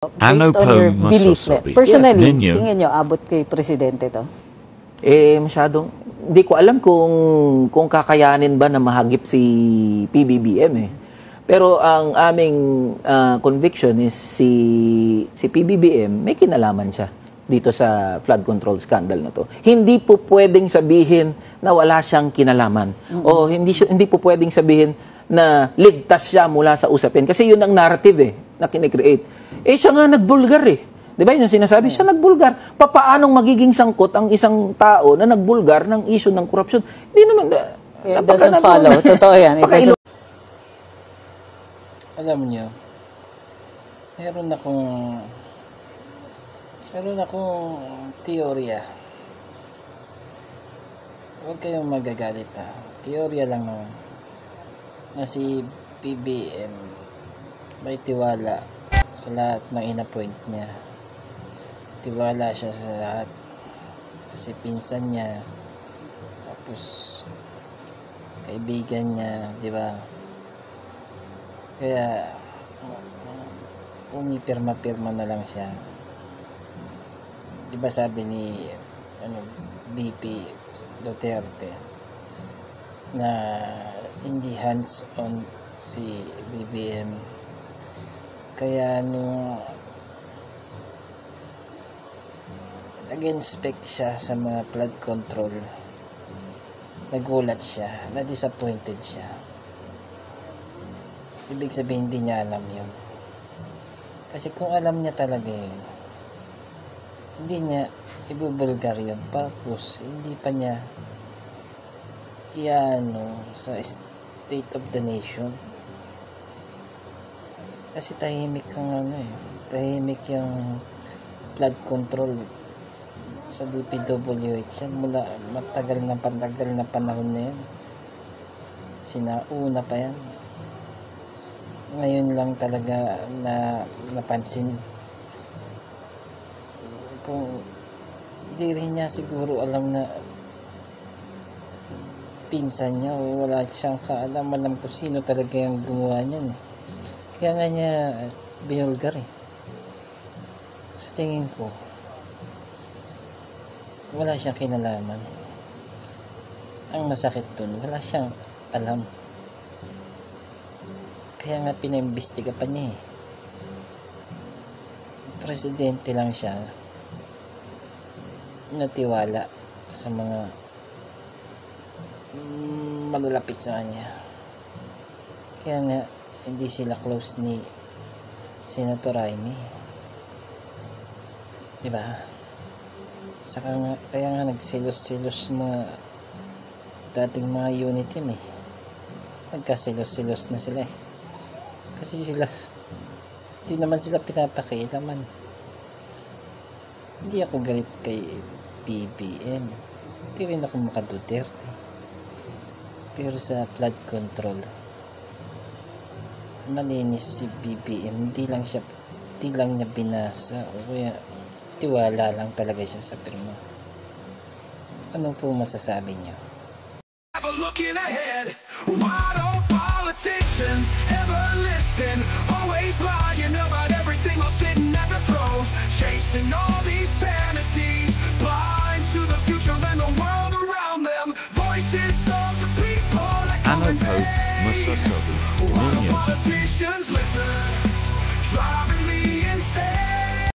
Based on your belief, personally, tingin nyo, abot kay Presidente to? Masyadong, hindi ko alam kung kakayanin ba na mahagip si PBBM eh. Pero ang aming conviction is si PBBM, may kinalaman siya dito sa flood control scandal na to. Hindi po pwedeng sabihin na wala siyang kinalaman. O hindi po pwedeng sabihin na ligtas siya mula sa usapin. Kasi yun ang narrative eh, na kinikreate. Siya nga nagbulgar eh. Di ba yun ang sinasabi? Siya nagbulgar. Papaanong magiging sangkot ang isang tao na nagbulgar ng issue ng korupsyon? Hindi naman. It doesn't follow. Totoo yan. Alam niyo, meron akong teorya. Huwag kayong magagalit ha. Teorya lang naman. Na si PBM may tiwala sa lahat ng inappoint niya. Tiwala siya sa lahat. Kasi pinsan niya, tapos kaibigan niya, di ba? Kaya pumipirma-pirma na lang siya. Di ba sabi ni BP Duterte na hindi hands-on si BBM. Kaya nung nag-inspect siya sa mga flood control, nagulat siya, na-disappointed siya. Ibig sabihin hindi niya alam yun. Kasi kung alam niya talaga yun, hindi niya ibubulgar yun. Tapos hindi pa niya sa State of the Nation. Kasi tahimik kang tahimik yung flood control sa DPWH yan mula matagal na panahon na yan. Sinauna pa yan. Ngayon lang talaga na napansin. Kung di rin niya siguro alam na pinsan niya o wala siyang alam kung sino talaga yung gumawa niyan eh. Kaya nga niya binulgar eh. Sa tingin ko, wala siyang kinalaman. Ang masakit dun, wala siyang alam. Kaya nga pinaimbestiga pa niya eh. Presidente lang siya natiwala sa mga malalapit sa kanya. Kaya nga hindi sila close ni Senator Raimi. Diba? Kaya nga nagsilos-silos mga dating mga unit team eh. Nagkasilos-silos na sila eh. Kasi hindi naman sila pinapakialaman. Hindi ako galit kay BBM. Hindi rin ako maka-Duterte. Pero sa flood control, malinis si BBM. Hindi lang niya binasa. O kaya tiwala lang talaga siya sa pirma. Ano po masasabi niyo? Looking ahead, why don't politicians ever listen? Always lying about everything while sitting at the thrones, chasing all these fantasies, blind to the future and the world around them. Voices of the people like why don't politicians listen? Driving me